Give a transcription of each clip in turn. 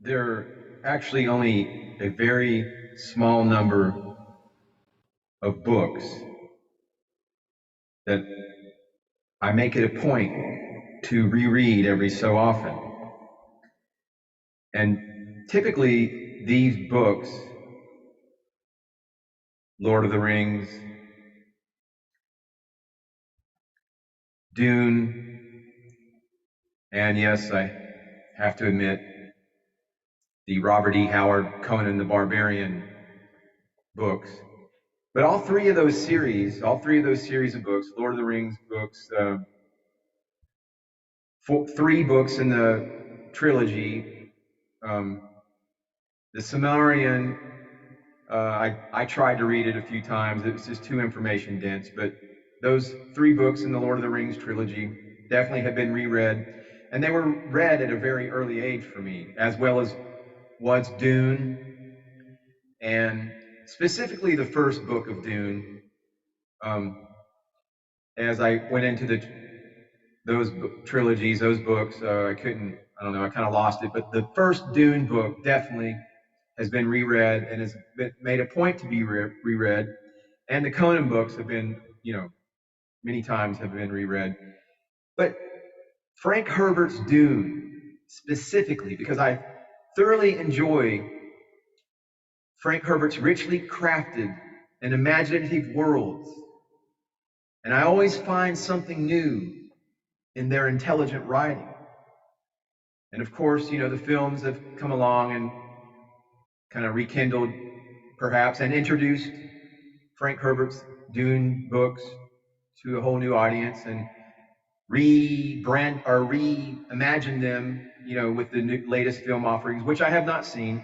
There are actually only a very small number of books that I make it a point to reread every so often. And typically, these books, Lord of the Rings, Dune, and yes, I have to admit, the Robert E. Howard Conan the Barbarian books. But all three of those series of books, Lord of the Rings books, three books in the trilogy, the Sumerian, I tried to read it a few times. It was just too information dense. But those three books in the Lord of the Rings trilogy definitely have been reread. And they were read at a very early age for me, as well as was Dune, and specifically the first book of Dune. As I went into those trilogies, those books, I don't know, I kind of lost it. But the first Dune book definitely has been reread and has been made a point to be reread. And the Conan books have been, many times have been reread. But Frank Herbert's Dune, specifically, because I thoroughly enjoy Frank Herbert's richly crafted and imaginative worlds. And I always find something new in their intelligent writing. And of course, the films have come along and kind of rekindled, perhaps, and introduced Frank Herbert's Dune books to a whole new audience and reimagined them, with the latest film offerings, which I have not seen.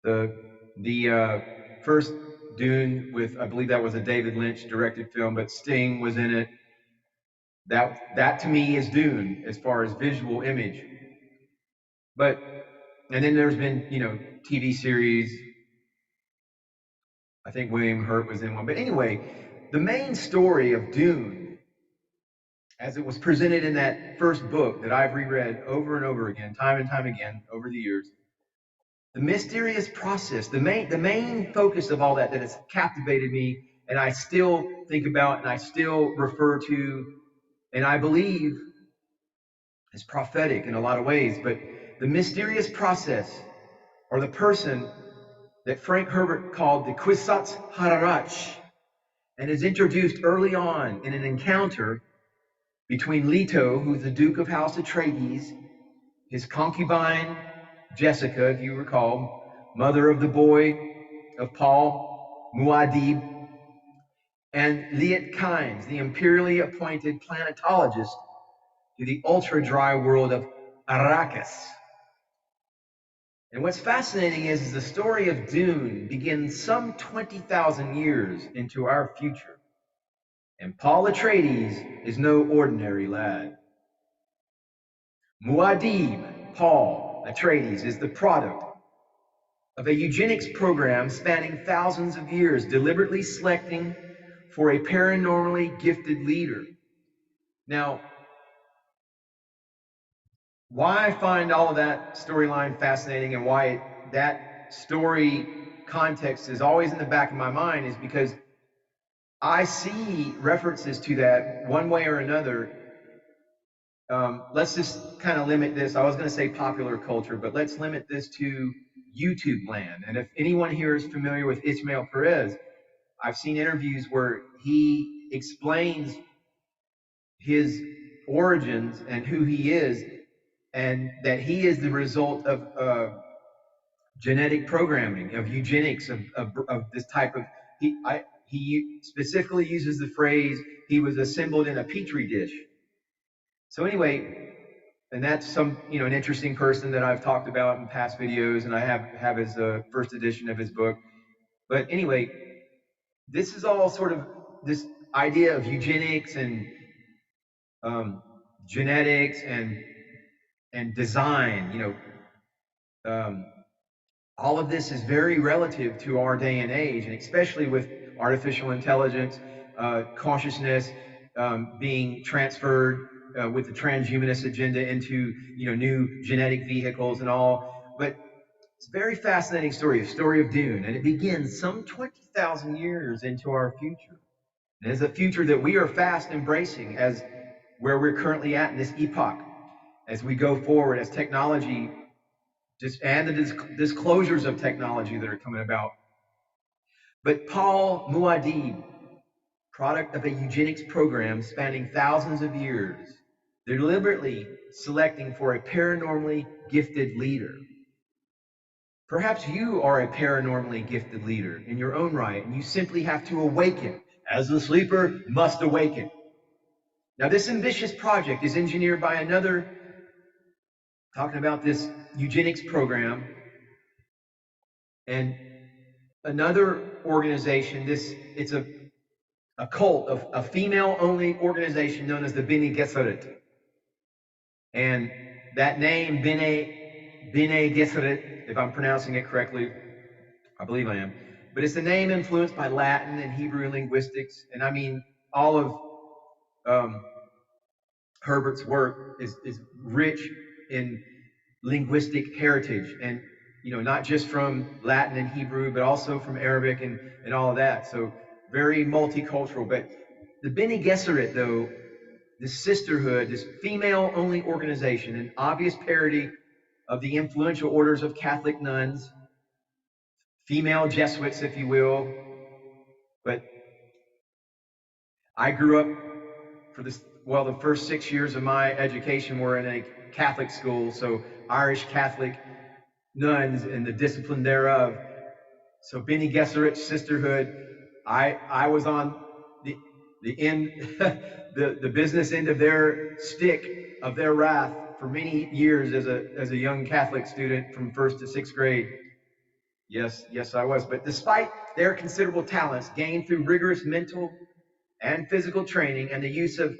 The first Dune with, I believe that was a David Lynch directed film, but Sting was in it. That to me is Dune as far as visual image. And then there's been, TV series. I think William Hurt was in one. But anyway, the main story of Dune, as it was presented in that first book that I've reread over and over again, time and time again over the years, the mysterious process, the main focus of all that has captivated me, and I still think about and I still refer to, and I believe is prophetic in a lot of ways, but the mysterious process, or the person that Frank Herbert called the Kwisatz Haderach, and is introduced early on in an encounter between Leto, who's the Duke of House Atreides, his concubine Jessica, if you recall, mother of the boy of Paul, Muad'Dib, and Liet Kynes, the imperially appointed planetologist to the ultra-dry world of Arrakis. And what's fascinating is the story of Dune begins some 20,000 years into our future. And Paul Atreides is no ordinary lad. Muad'Dib, Paul Atreides, is the product of a eugenics program spanning thousands of years, deliberately selecting for a paranormally gifted leader. Now, why I find all of that storyline fascinating and why that story context is always in the back of my mind is because I see references to that one way or another. Let's just kind of limit this. I was going to say popular culture, but let's limit this to YouTube land. And if anyone here is familiar with Ismael Perez, I've seen interviews where he explains his origins and who he is, and that he is the result of genetic programming, of eugenics, of this type of. He specifically uses the phrase, he was assembled in a petri dish. So anyway, and that's an interesting person that I've talked about in past videos, and I have his first edition of his book. But anyway, this is all sort of this idea of eugenics and genetics and design. All of this is very relative to our day and age, and especially with artificial intelligence, consciousness being transferred with the transhumanist agenda into new genetic vehicles and all. But it's a very fascinating story, a story of Dune, and it begins some 20,000 years into our future. And it's a future that we are fast embracing as where we're currently at in this epoch, as we go forward, as technology and the disclosures of technology that are coming about. But Paul Muad'Dib, product of a eugenics program spanning thousands of years, deliberately selecting for a paranormally gifted leader. Perhaps you are a paranormally gifted leader in your own right, and you simply have to awaken, as the sleeper must awaken. Now, this ambitious project is engineered by another, talking about this eugenics program, and another organization. It's a cult of a female-only organization known as the Bene Gesserit. And that name, Bene Gesserit, if I'm pronouncing it correctly, I believe I am, but it's a name influenced by Latin and Hebrew linguistics. And I mean, all of Herbert's work is rich in linguistic heritage, and not just from Latin and Hebrew, but also from Arabic and all of that. So very multicultural. But the Bene Gesserit, though, this sisterhood, this female-only organization, an obvious parody of the influential orders of Catholic nuns, female Jesuits, if you will. But I grew up the first 6 years of my education were in a Catholic school, so Irish Catholic nuns and the discipline thereof. So Bene Gesserit sisterhood, I was on the end, the business end of their stick of their wrath for many years as a young Catholic student from 1st to 6th grade. Yes, I was. But despite their considerable talents gained through rigorous mental and physical training and the use of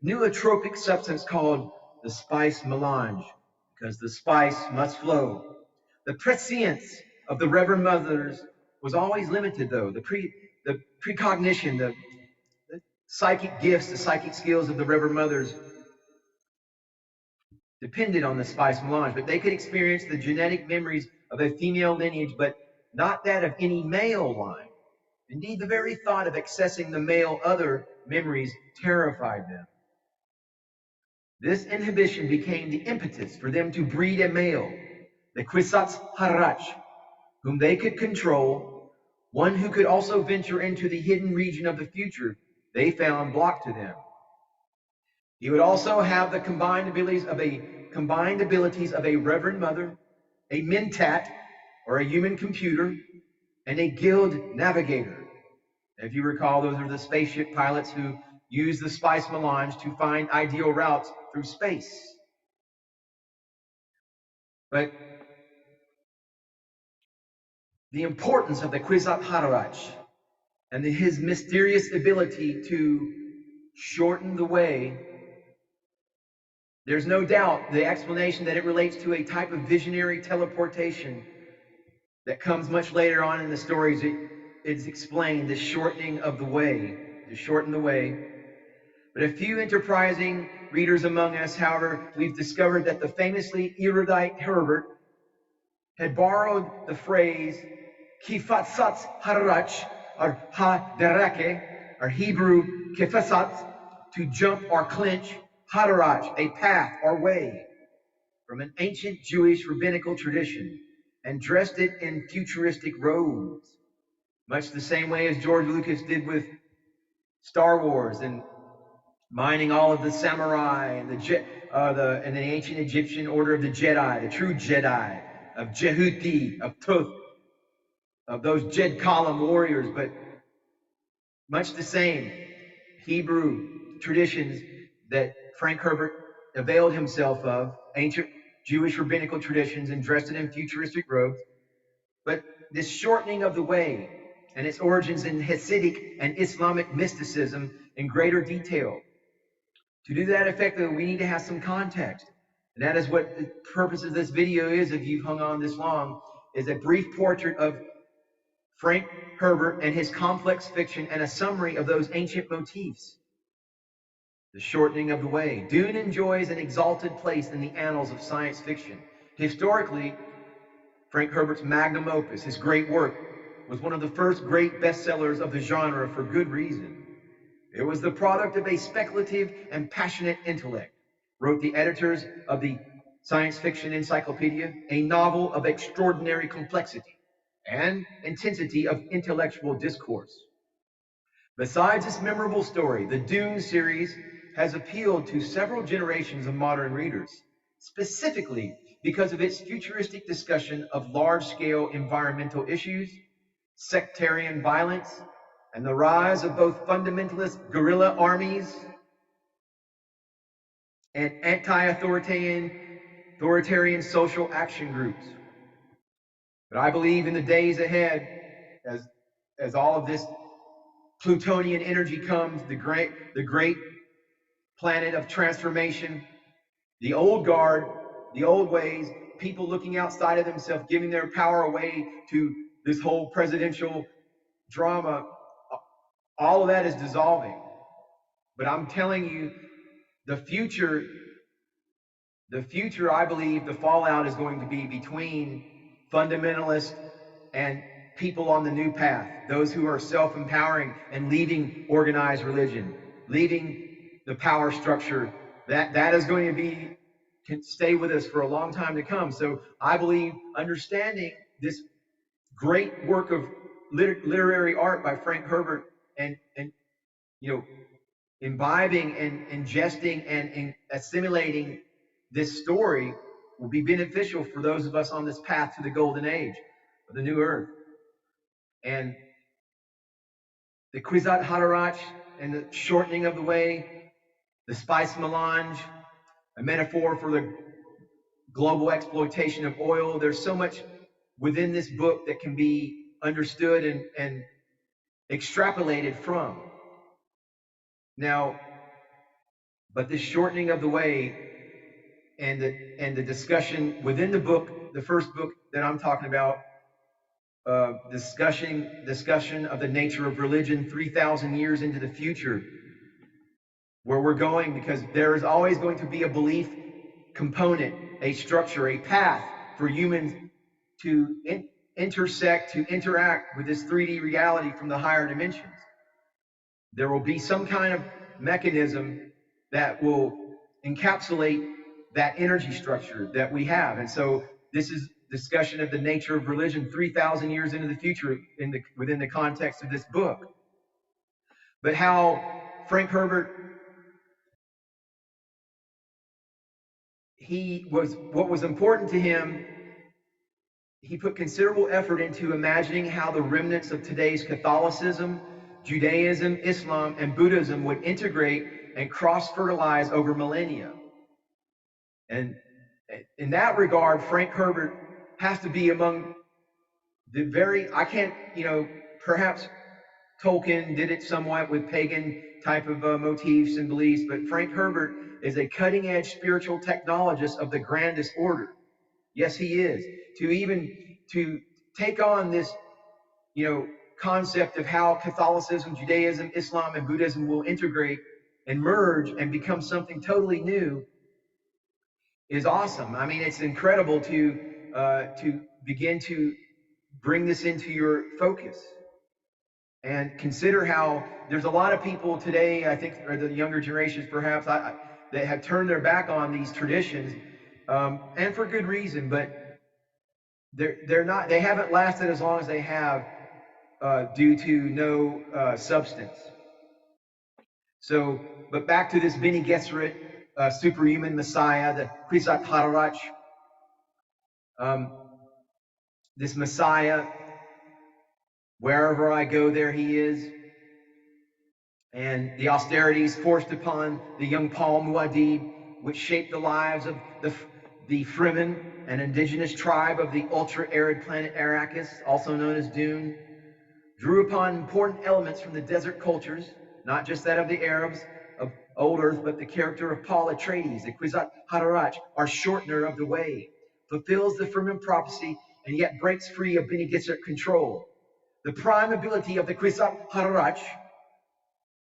nootropic substance called the spice melange, because the spice must flow, the prescience of the Reverend Mothers was always limited, though. The precognition, the psychic gifts, the psychic skills of the Reverend Mothers depended on the spice melange, but they could experience the genetic memories of a female lineage, but not that of any male line. Indeed, the very thought of accessing the male other memories terrified them. This inhibition became the impetus for them to breed a male, the Kwisatz Haderach, whom they could control, one who could also venture into the hidden region of the future they found blocked to them. He would also have the combined abilities of a Reverend Mother, a Mentat, or a human computer, and a guild navigator. If you recall, those are the spaceship pilots who use the spice melange to find ideal routes through space. But the importance of the Kwisatz Haderach and his mysterious ability to shorten the way, there's no doubt the explanation that it relates to a type of visionary teleportation that comes much later on in the stories. It's explained, the shortening of the way, to shorten the way. But a few enterprising readers among us, however, we've discovered that the famously erudite Herbert had borrowed the phrase Kwisatz Haderach, or Ha-derake, or Hebrew Kefasat, to jump or clinch, Haderach, a path or way, from an ancient Jewish rabbinical tradition, and dressed it in futuristic robes, much the same way as George Lucas did with Star Wars, and mining all of the samurai and the ancient Egyptian order of the Jedi, the true Jedi, of Jehuti, of Tuth, of those Jed column warriors, but much the same Hebrew traditions that Frank Herbert availed himself of, ancient Jewish rabbinical traditions, and dressed it in futuristic robes. But this shortening of the way and its origins in Hasidic and Islamic mysticism in greater detail. To do that effectively, we need to have some context. And that is what the purpose of this video is, if you've hung on this long, is a brief portrait of Frank Herbert and his complex fiction and a summary of those ancient motifs. The shortening of the way. Dune enjoys an exalted place in the annals of science fiction. Historically, Frank Herbert's magnum opus, his great work, was one of the first great bestsellers of the genre for good reason. It was the product of a speculative and passionate intellect, wrote the editors of the Science Fiction Encyclopedia, a novel of extraordinary complexity and intensity of intellectual discourse. Besides this memorable story, the Dune series has appealed to several generations of modern readers, specifically because of its futuristic discussion of large-scale environmental issues, sectarian violence, and the rise of both fundamentalist guerrilla armies and anti-authoritarian social action groups. But I believe in the days ahead, as all of this Plutonian energy comes, the great planet of transformation, the old guard, the old ways, people looking outside of themselves, giving their power away to this whole presidential drama, all of that is dissolving. But I'm telling you, the future, I believe the fallout is going to be between fundamentalists and people on the new path, those who are self-empowering and leaving organized religion, leaving the power structure. That is going to can stay with us for a long time to come. So I believe understanding this great work of literary art by Frank Herbert and imbibing and ingesting and assimilating this story will be beneficial for those of us on this path to the golden age of the new earth. And the Kwisatz Haderach and the shortening of the way, the spice melange, a metaphor for the global exploitation of oil. There's so much within this book that can be understood and extrapolated from. Now, but this shortening of the way and the discussion within the book, the first book that I'm talking about, discussion of the nature of religion 3,000 years into the future, where we're going, because there is always going to be a belief component, a structure, a path for humans to intersect, to interact with this 3D reality from the higher dimensions. There will be some kind of mechanism that will encapsulate that energy structure that we have. And so this is discussion of the nature of religion 3,000 years into the future within the context of this book. But how Frank Herbert, what was important to him, he put considerable effort into imagining how the remnants of today's Catholicism, Judaism, Islam, and Buddhism would integrate and cross-fertilize over millennia. And in that regard, Frank Herbert has to be among the perhaps Tolkien did it somewhat with pagan type of motifs and beliefs, but Frank Herbert is a cutting-edge spiritual technologist of the grandest order. Yes, he is. To take on this, concept of how Catholicism, Judaism, Islam, and Buddhism will integrate and merge and become something totally new is awesome. I mean, it's incredible to begin to bring this into your focus and consider how there's a lot of people today, I think, or the younger generations perhaps, that have turned their back on these traditions, and for good reason, but they haven't lasted as long as they have due to no substance. So, but back to this Bene Gesserit, superhuman Messiah, the Kwisatz Haderach, this Messiah, wherever I go, there he is. And the austerities forced upon the young Paul Muad'Dib, which shaped the lives of the Fremen, an indigenous tribe of the ultra-arid planet Arrakis, also known as Dune, drew upon important elements from the desert cultures, not just that of the Arabs of old Earth, but the character of Paul Atreides, the Kwisatz Haderach, our shortener of the way, fulfills the Fremen prophecy and yet breaks free of Bene Gesserit control. The prime ability of the Kwisatz Haderach,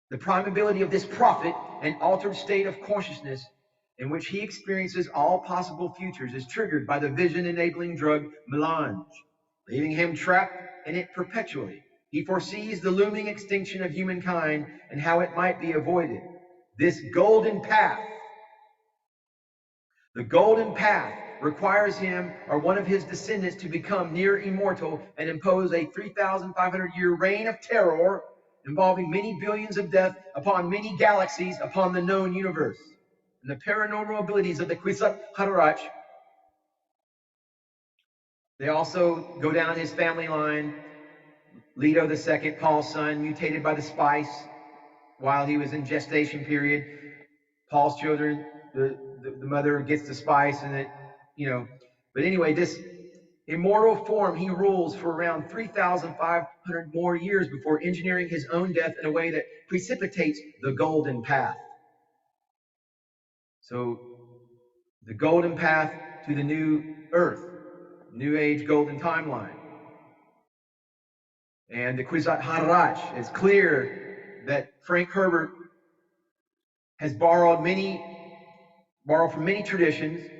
the prime ability of this prophet, an altered state of consciousness, in which he experiences all possible futures, is triggered by the vision-enabling drug melange, leaving him trapped in it perpetually. He foresees the looming extinction of humankind and how it might be avoided. This golden path, the golden path, requires him or one of his descendants to become near immortal and impose a 3,500-year reign of terror involving many billions of death upon many galaxies upon the known universe. And the paranormal abilities of the Kwisatz Haderach, they also go down his family line. Leto II, Paul's son, mutated by the spice while he was in gestation period. Paul's children, the mother gets the spice and it, but anyway, this immortal form, he rules for around 3,500 more years before engineering his own death in a way that precipitates the golden path. So the golden path to the new earth, new age golden timeline. And the Kwisatz Haderach, it's clear that Frank Herbert has borrowed from many traditions,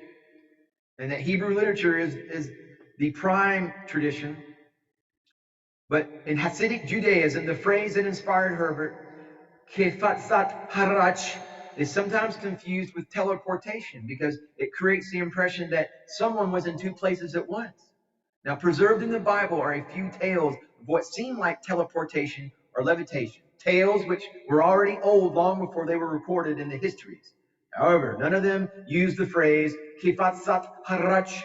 and that Hebrew literature is the prime tradition. But in Hasidic Judaism, the phrase that inspired Herbert, Kwisatz Haderach, is sometimes confused with teleportation because it creates the impression that someone was in two places at once. Now, preserved in the Bible are a few tales of what seemed like teleportation or levitation, tales which were already old long before they were recorded in the histories. However, none of them use the phrase Kwisatz Haderach.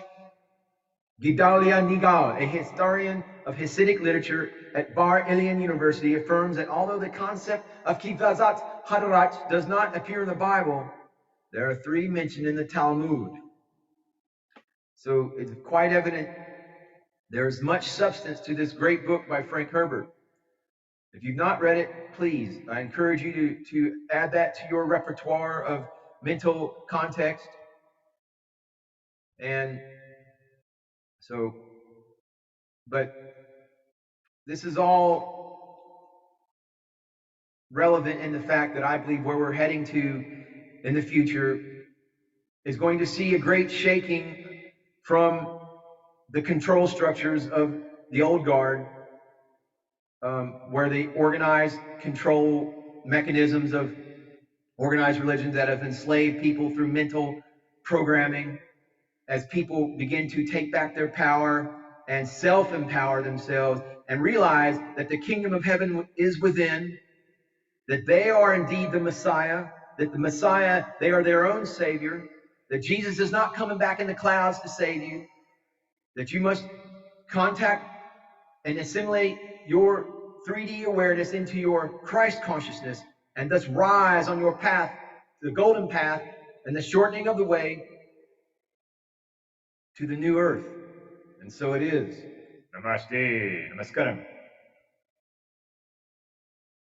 Gedalia Nigal, a historian of Hasidic literature at Bar Ilan University, affirms that although the concept of Kwisatz Haderach does not appear in the Bible, there are three mentioned in the Talmud. So it's quite evident there is much substance to this great book by Frank Herbert. If you've not read it, please, I encourage you to add that to your repertoire of mental context. And so, but this is all relevant in the fact that I believe where we're heading to in the future is going to see a great shaking from the control structures of the old guard, where the organized control mechanisms of organized religions that have enslaved people through mental programming, as people begin to take back their power and self-empower themselves and realize that the kingdom of heaven is within, that they are indeed the Messiah, that the Messiah, they are their own Savior, that Jesus is not coming back in the clouds to save you, that you must contact and assimilate your 3D awareness into your Christ consciousness and thus rise on your path, the golden path, and the shortening of the way to the new earth. And so it is. Namaste. Namaskaram.